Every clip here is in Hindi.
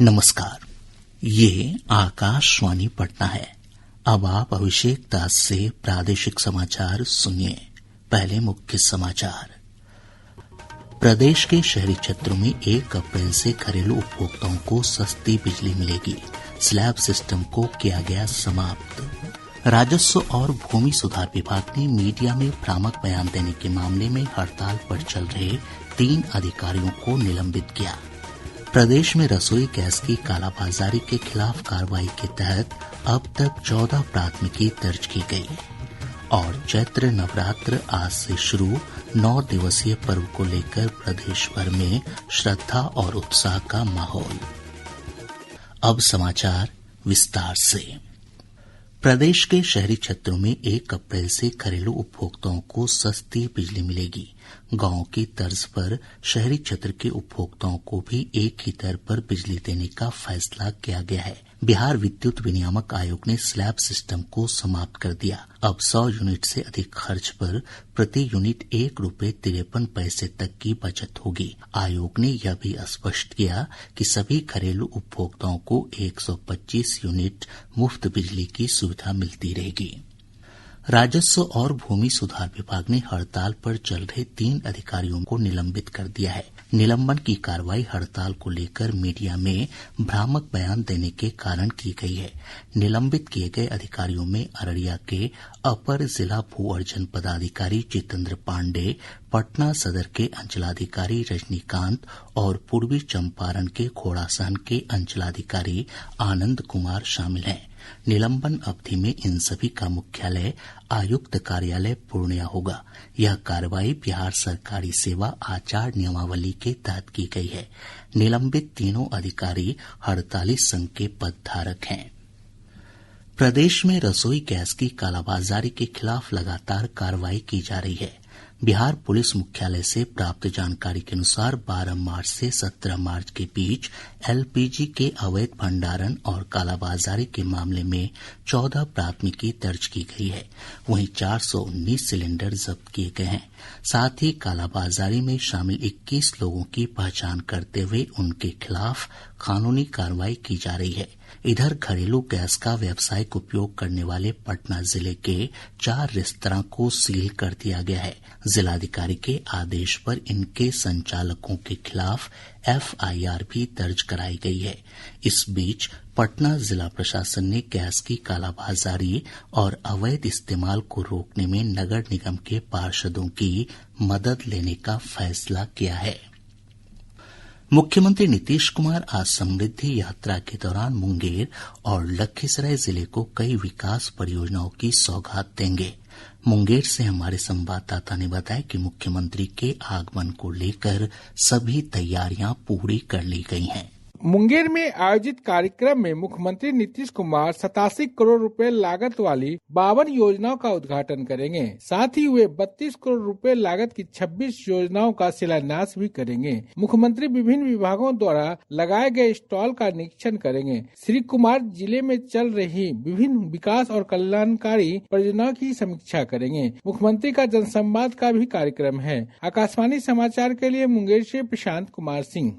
नमस्कार, ये आकाशवाणी पटना है। अब आप अभिषेक दास से प्रादेशिक समाचार सुनिए। पहले मुख्य समाचार। प्रदेश के शहरी क्षेत्रों में 1 अप्रैल से घरेलू उपभोक्ताओं को सस्ती बिजली मिलेगी। स्लैब सिस्टम को किया गया समाप्त। राजस्व और भूमि सुधार विभाग ने मीडिया में भ्रामक बयान देने के मामले में हड़ताल पर चल रहे 3 अधिकारियों को निलंबित किया। प्रदेश में रसोई गैस की कालाबाजारी के खिलाफ कार्रवाई के तहत अब तक 14 प्राथमिकी दर्ज की गई। और चैत्र नवरात्र आज से शुरू 9 दिवसीय पर्व को लेकर प्रदेश भर में श्रद्धा और उत्साह का माहौल। अब समाचार विस्तार से। प्रदेश के शहरी क्षेत्रों में 1 अप्रैल से घरेलू उपभोक्ताओं को सस्ती बिजली मिलेगी। गांव की तर्ज पर शहरी क्षेत्र के उपभोक्ताओं को भी एक ही दर पर बिजली देने का फैसला किया गया है। बिहार विद्युत विनियामक आयोग ने स्लैब सिस्टम को समाप्त कर दिया। अब 100 यूनिट से अधिक खर्च पर प्रति यूनिट ₹1.53 तक की बचत होगी। आयोग ने यह भी स्पष्ट किया कि सभी घरेलू उपभोक्ताओं को 125 यूनिट मुफ्त बिजली की सुविधा मिलती रहेगी। राजस्व और भूमि सुधार विभाग ने हड़ताल पर चल रहे 3 अधिकारियों को निलंबित कर दिया है। निलंबन की कार्रवाई हड़ताल को लेकर मीडिया में भ्रामक बयान देने के कारण की गई है। निलंबित किए गए अधिकारियों में अररिया के अपर जिला भू अर्जन पदाधिकारी जितेंद्र पांडे, पटना सदर के अंचलाधिकारी रजनीकांत और पूर्वी चंपारण के घोड़ासहन के अंचलाधिकारी आनंद कुमार शामिल हैं। निलंबन अवधि में इन सभी का मुख्यालय आयुक्त कार्यालय पूर्णिया होगा। यह कार्रवाई बिहार सरकारी सेवा आचार नियमावली के तहत की गई है। निलंबित तीनों अधिकारी हड़ताली संघ के पदधारक हैं। प्रदेश में रसोई गैस की कालाबाजारी के खिलाफ लगातार कार्रवाई की जा रही है। बिहार पुलिस मुख्यालय से प्राप्त जानकारी के अनुसार 12 मार्च से 17 मार्च के बीच एलपीजी के अवैध भंडारण और कालाबाजारी के मामले में 14 प्राथमिकी दर्ज की गई है। वहीं 419 सिलेंडर जब्त किए गए हैं। साथ ही कालाबाजारी में शामिल 21 लोगों की पहचान करते हुए उनके खिलाफ कानूनी कार्रवाई की जा रही है। इधर घरेलू गैस का व्यावसायिक उपयोग करने वाले पटना जिले के 4 रेस्तरां को सील कर दिया गया है। जिलाधिकारी के आदेश पर इनके संचालकों के खिलाफ एफआईआर भी दर्ज कराई गई है। इस बीच पटना जिला प्रशासन ने गैस की कालाबाजारी और अवैध इस्तेमाल को रोकने में नगर निगम के पार्षदों की मदद लेने का फैसला किया है। मुख्यमंत्री नीतीश कुमार आज समृद्धि यात्रा के दौरान मुंगेर और लखीसराय जिले को कई विकास परियोजनाओं की सौगात देंगे। मुंगेर से हमारे संवाददाता ने बताया कि मुख्यमंत्री के आगमन को लेकर सभी तैयारियां पूरी कर ली गई हैं। मुंगेर में आयोजित कार्यक्रम में मुख्यमंत्री नीतीश कुमार 87 करोड़ रुपए लागत वाली 52 योजनाओं का उद्घाटन करेंगे। साथ ही वे 32 करोड़ रुपए लागत की 26 योजनाओं का शिलान्यास भी करेंगे। मुख्यमंत्री विभिन्न विभागों द्वारा लगाए गए स्टॉल का निरीक्षण करेंगे। श्री कुमार जिले में चल रही विभिन्न विकास और कल्याणकारी परियोजनाओं की समीक्षा करेंगे। मुख्यमंत्री का जनसंवाद का भी कार्यक्रम है। आकाशवाणी समाचार के लिए मुंगेर से प्रशांत कुमार सिंह।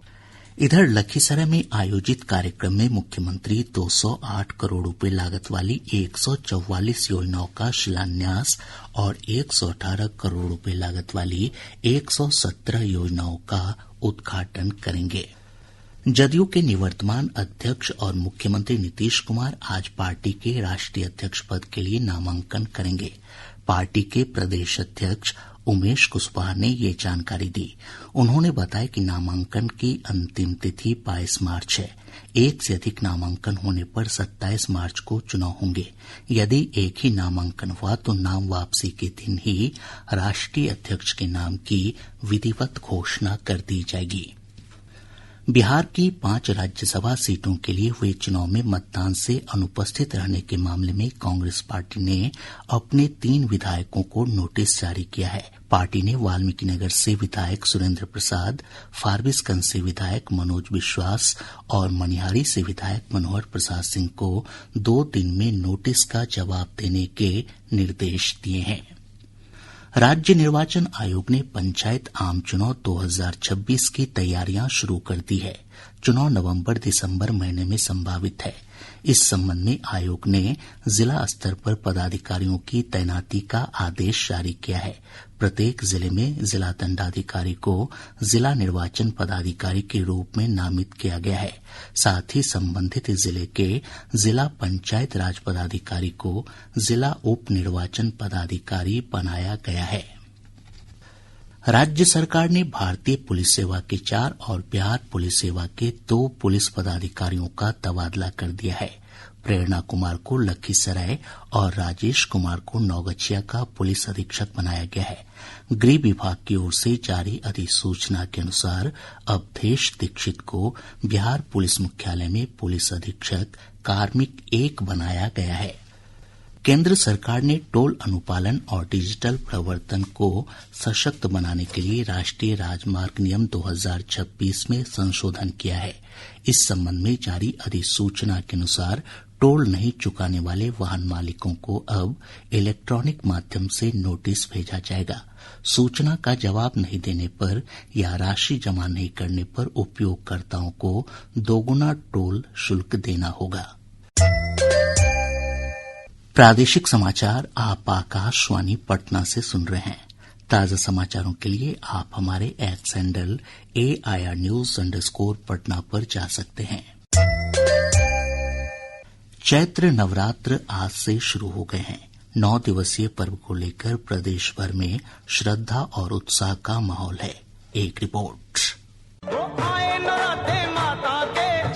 इधर लखीसराय में आयोजित कार्यक्रम में मुख्यमंत्री 208 करोड़ रुपए लागत वाली 144 योजनाओं का शिलान्यास और 118 करोड़ रुपए लागत वाली 117 योजनाओं का उद्घाटन करेंगे। जदयू के निवर्तमान अध्यक्ष और मुख्यमंत्री नीतीश कुमार आज पार्टी के राष्ट्रीय अध्यक्ष पद के लिए नामांकन करेंगे। पार्टी के प्रदेश अध्यक्ष उमेश कुशवाहा ने ये जानकारी दी। उन्होंने बताया कि नामांकन की अंतिम तिथि 22 मार्च है। 1 से अधिक नामांकन होने पर 27 मार्च को चुनाव होंगे। यदि एक ही नामांकन हुआ तो नाम वापसी के दिन ही राष्ट्रीय अध्यक्ष के नाम की विधिवत घोषणा कर दी जाएगी। बिहार की 5 राज्यसभा सीटों के लिए हुए चुनाव में मतदान से अनुपस्थित रहने के मामले में कांग्रेस पार्टी ने अपने 3 विधायकों को नोटिस जारी किया है। पार्टी ने वाल्मीकिनगर से विधायक सुरेंद्र प्रसाद, फारबिसगंज से विधायक मनोज विश्वास और मनिहारी से विधायक मनोहर प्रसाद सिंह को 2 दिन में नोटिस का जवाब देने के निर्देश दिए हैं। राज्य निर्वाचन आयोग ने पंचायत आम चुनाव 2026 की तैयारियां शुरू कर दी है। चुनाव नवंबर-दिसंबर महीने में संभावित है। इस संबंध में आयोग ने जिला स्तर पर पदाधिकारियों की तैनाती का आदेश जारी किया है। प्रत्येक जिले में जिला दंडाधिकारी को जिला निर्वाचन पदाधिकारी के रूप में नामित किया गया है। साथ ही संबंधित जिले के जिला पंचायत राज पदाधिकारी को जिला उप निर्वाचन पदाधिकारी बनाया गया है। राज्य सरकार ने भारतीय पुलिस सेवा के 4 और बिहार पुलिस सेवा के 2 पुलिस पदाधिकारियों का तबादला कर दिया है। प्रेरणा कुमार को लखीसराय और राजेश कुमार को नौगछिया का पुलिस अधीक्षक बनाया गया है। गृह विभाग की ओर से जारी अधिसूचना के अनुसार अवधेश दीक्षित को बिहार पुलिस मुख्यालय में पुलिस अधीक्षक कार्मिक 1 बनाया गया है। केंद्र सरकार ने टोल अनुपालन और डिजिटल प्रवर्तन को सशक्त बनाने के लिए राष्ट्रीय राजमार्ग नियम 2026 में संशोधन किया है। इस संबंध में जारी अधिसूचना के अनुसार टोल नहीं चुकाने वाले वाहन मालिकों को अब इलेक्ट्रॉनिक माध्यम से नोटिस भेजा जाएगा। सूचना का जवाब नहीं देने पर या राशि जमा नहीं करने पर उपयोगकर्ताओं को दोगुना टोल शुल्क देना होगा। प्रादेशिक समाचार आप आकाशवाणी पटना से सुन रहे हैं। ताजा समाचारों के लिए आप हमारे x handle AIR News_ Patna पर जा सकते हैं। चैत्र नवरात्र आज से शुरू हो गए हैं। 9 दिवसीय पर्व को लेकर प्रदेश भर में श्रद्धा और उत्साह का माहौल है। एक रिपोर्ट।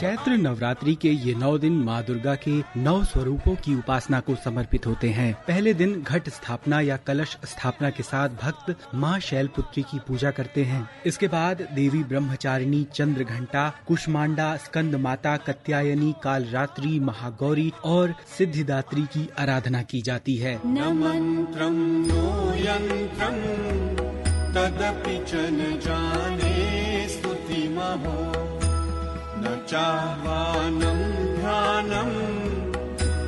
चैत्र नवरात्रि के ये 9 दिन माँ दुर्गा के 9 स्वरूपों की उपासना को समर्पित होते हैं। पहले दिन घट स्थापना या कलश स्थापना के साथ भक्त माँ शैलपुत्री की पूजा करते हैं। इसके बाद देवी ब्रह्मचारिणी, चंद्र घंटा, कुष्मांडा, स्कंद माता, कत्यायनी, कालरात्रि, महागौरी और सिद्धिदात्री की आराधना की जाती है। न मंत्रं नो यंत्रं तदपि च न जाने स्तुति महो न चाह्वानं ध्यानं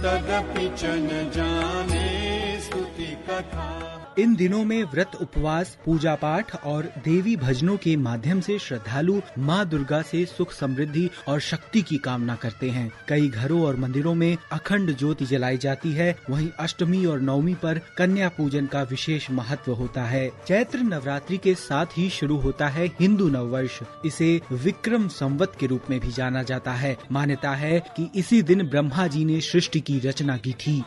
तदपि च न जाने स्तुति कथा। इन दिनों में व्रत, उपवास, पूजा पाठ और देवी भजनों के माध्यम से श्रद्धालु माँ दुर्गा से सुख, समृद्धि और शक्ति की कामना करते हैं। कई घरों और मंदिरों में अखंड ज्योति जलाई जाती है। वहीं अष्टमी और नवमी पर कन्या पूजन का विशेष महत्व होता है। चैत्र नवरात्रि के साथ ही शुरू होता है हिंदू नववर्ष। इसे विक्रम संवत के रूप में भी जाना जाता है। मान्यता है कि इसी दिन ब्रह्मा जी ने सृष्टि की रचना की थी।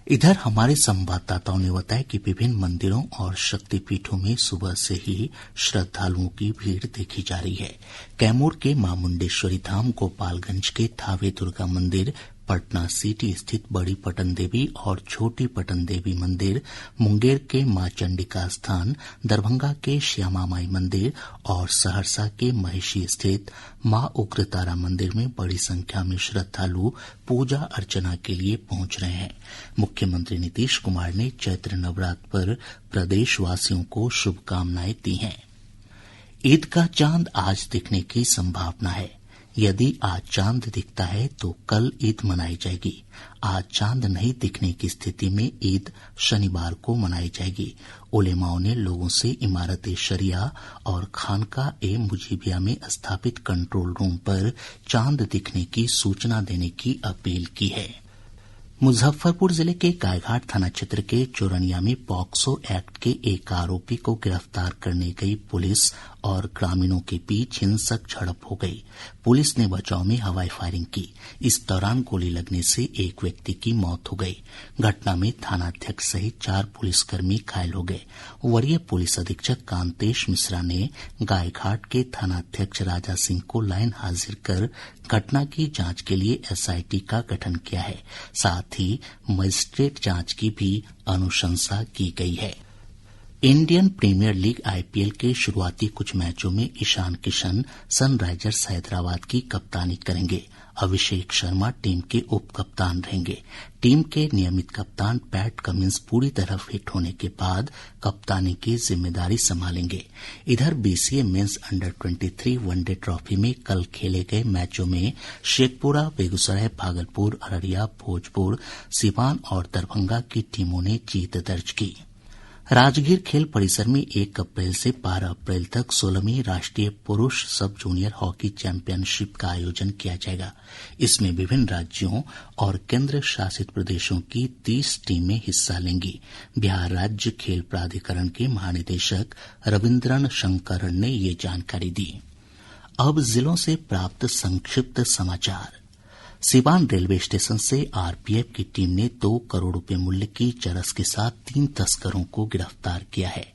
इधर हमारे संवाददाताओं ने बताया कि विभिन्न मंदिरों और शक्तिपीठों में सुबह से ही श्रद्धालुओं की भीड़ देखी जा रही है। कैमूर के मां मुंडेश्वरी धाम, गोपालगंज के थावे दुर्गा मंदिर, पटना सिटी स्थित बड़ी पटन देवी और छोटी पटन देवी मंदिर, मुंगेर के मां चंडिका स्थान, दरभंगा के श्यामा माई मंदिर और सहरसा के महिषी स्थित मां उग्रतारा मंदिर में बड़ी संख्या में श्रद्धालु पूजा अर्चना के लिए पहुंच रहे हैं। मुख्यमंत्री नीतीश कुमार ने चैत्र नवरात्र पर प्रदेशवासियों को शुभकामनाएं दी हैं। ईद का चांद आज दिखने की संभावना है। यदि आज चांद दिखता है तो कल ईद मनाई जाएगी। आज चांद नहीं दिखने की स्थिति में ईद शनिवार को मनाई जाएगी। उलेमाओं ने लोगों से इमारत-ए-शरिया और खानका-ए-मुजीबिया में स्थापित कंट्रोल रूम पर चांद दिखने की सूचना देने की अपील की है। मुजफ्फरपुर जिले के गायघाट थाना क्षेत्र के चोरनिया में पॉक्सो एक्ट के एक आरोपी को गिरफ्तार करने गई पुलिस और ग्रामीणों के बीच हिंसक झड़प हो गई। पुलिस ने बचाव में हवाई फायरिंग की। इस दौरान गोली लगने से एक व्यक्ति की मौत हो गई। घटना में थानाध्यक्ष सहित 4 पुलिसकर्मी घायल हो गए। वरीय पुलिस अधीक्षक कांतेश मिश्रा ने गायघाट के थानाध्यक्ष राजा सिंह को लाइन हाजिर कर घटना की जांच के लिए SIT का गठन किया है। साथ ही मजिस्ट्रेट जांच की भी अनुशंसा की गई है। इंडियन प्रीमियर लीग IPL के शुरुआती कुछ मैचों में ईशान किशन सनराइजर्स हैदराबाद की कप्तानी करेंगे। अभिषेक शर्मा टीम के उप कप्तान रहेंगे। टीम के नियमित कप्तान पैट कमिंस पूरी तरह फिट होने के बाद कप्तानी की जिम्मेदारी संभालेंगे। इधर BCA मेंस अंडर-23 वनडे ट्रॉफी में कल खेले गए मैचों में शेखपुरा, बेगूसराय, भागलपुर, अररिया, भोजपुर, सिवान और दरभंगा की टीमों ने जीत दर्ज की। राजगीर खेल परिसर में 1 अप्रैल से 12 अप्रैल तक 16वीं राष्ट्रीय पुरुष सब जूनियर हॉकी चैंपियनशिप का आयोजन किया जाएगा। इसमें विभिन्न राज्यों और केंद्र शासित प्रदेशों की 30 टीमें हिस्सा लेंगी। बिहार राज्य खेल प्राधिकरण के महानिदेशक रविन्द्रन शंकरन ने ये जानकारी दी। अब जिलों से प्राप्त संक्षिप्त समाचार। सिवान रेलवे स्टेशन से आरपीएफ की टीम ने 2 करोड़ रुपए मूल्य की चरस के साथ 3 तस्करों को गिरफ्तार किया है।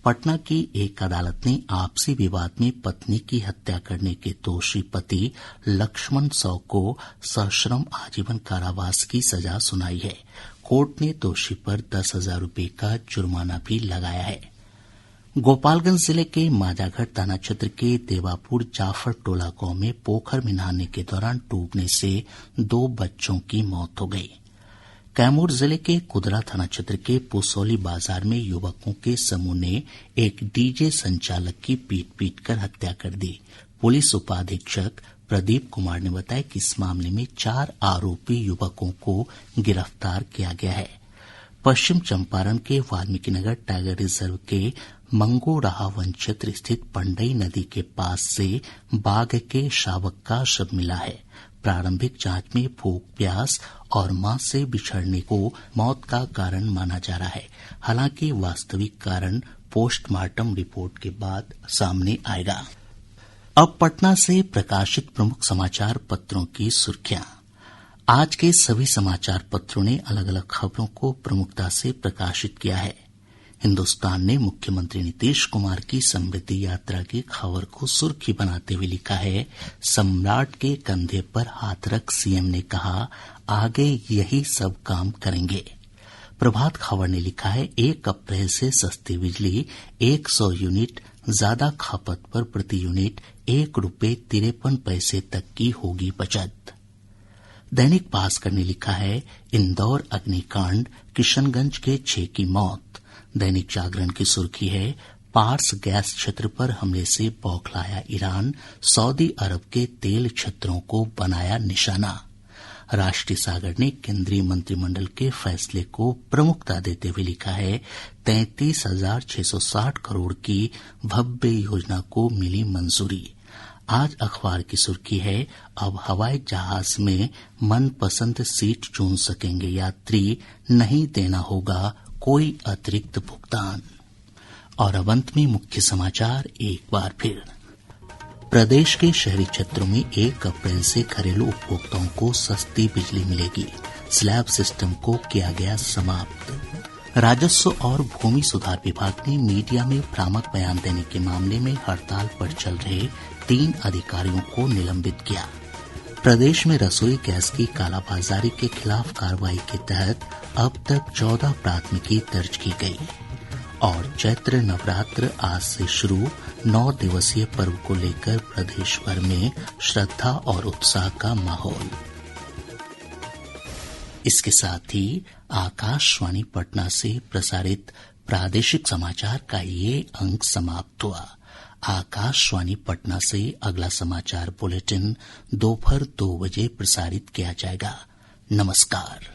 पटना की एक अदालत ने आपसी विवाद में पत्नी की हत्या करने के दोषी पति लक्ष्मण साव को सश्रम आजीवन कारावास की सजा सुनाई है। कोर्ट ने दोषी पर 10,000 रुपए का जुर्माना भी लगाया है। गोपालगंज जिले के माजाघाट थाना क्षेत्र के देवापुर जाफर टोला गांव में पोखर में नहाने के दौरान डूबने से 2 बच्चों की मौत हो गई। कैमूर जिले के कुदरा थाना क्षेत्र के पुसौली बाजार में युवकों के समूह ने एक डीजे संचालक की पीट कर हत्या कर दी। पुलिस उपाधीक्षक प्रदीप कुमार ने बताया कि इस मामले में 4 आरोपी युवकों को गिरफ्तार किया गया है। पश्चिम चंपारण के वाल्मीकिनगर टाइगर रिजर्व के मंगोराहा वन क्षेत्र स्थित पंडई नदी के पास से बाघ के शावक का शव मिला है। प्रारंभिक जांच में भूख प्यास और मां से बिछड़ने को मौत का कारण माना जा रहा है। हालांकि वास्तविक कारण पोस्टमार्टम रिपोर्ट के बाद सामने आएगा। अब पटना से प्रकाशित प्रमुख समाचार पत्रों की सुर्खियां। आज के सभी समाचार पत्रों ने अलग अलग खबरों को प्रमुखता से प्रकाशित किया है। हिन्दुस्तान ने मुख्यमंत्री नीतीश कुमार की समृद्धि यात्रा की खबर को सुर्खी बनाते हुए लिखा है, सम्राट के कंधे पर हाथ रख सीएम ने कहा, आगे यही सब काम करेंगे। प्रभात खबर ने लिखा है, 1 अप्रैल से सस्ती बिजली, 100 यूनिट ज्यादा खपत पर प्रति यूनिट ₹1.53 तक की होगी बचत। दैनिक भास्कर ने लिखा है, इंदौर अग्निकांड, किशनगंज के 6 की मौत। दैनिक जागरण की सुर्खी है, पार्स गैस क्षेत्र पर हमले से बौखलाया ईरान, सऊदी अरब के तेल क्षेत्रों को बनाया निशाना। राष्ट्रीय सागर ने केंद्रीय मंत्रिमंडल के फैसले को प्रमुखता देते हुए लिखा है, 33,660 करोड़ की भव्य योजना को मिली मंजूरी। आज अखबार की सुर्खी है, अब हवाई जहाज में मनपसंद सीट चुन सकेंगे यात्री, नहीं देना होगा कोई अतिरिक्त भुगतान। और अब अंत में मुख्य समाचार एक बार फिर। प्रदेश के शहरी क्षेत्रों में 1 अप्रैल से घरेलू उपभोक्ताओं को सस्ती बिजली मिलेगी। स्लैब सिस्टम को किया गया समाप्त। राजस्व और भूमि सुधार विभाग ने मीडिया में भ्रामक बयान देने के मामले में हड़ताल पर चल रहे 3 अधिकारियों को निलंबित किया। प्रदेश में रसोई गैस की कालाबाजारी के खिलाफ कार्रवाई के तहत अब तक 14 प्राथमिकी दर्ज की गई। और चैत्र नवरात्र आज से शुरू, 9 दिवसीय पर्व को लेकर प्रदेश भर में श्रद्धा और उत्साह का माहौल। इसके साथ ही आकाशवाणी पटना से प्रसारित प्रादेशिक समाचार का ये अंक समाप्त हुआ। आकाशवाणी पटना से अगला समाचार बुलेटिन दोपहर 2 बजे प्रसारित किया जाएगा। नमस्कार।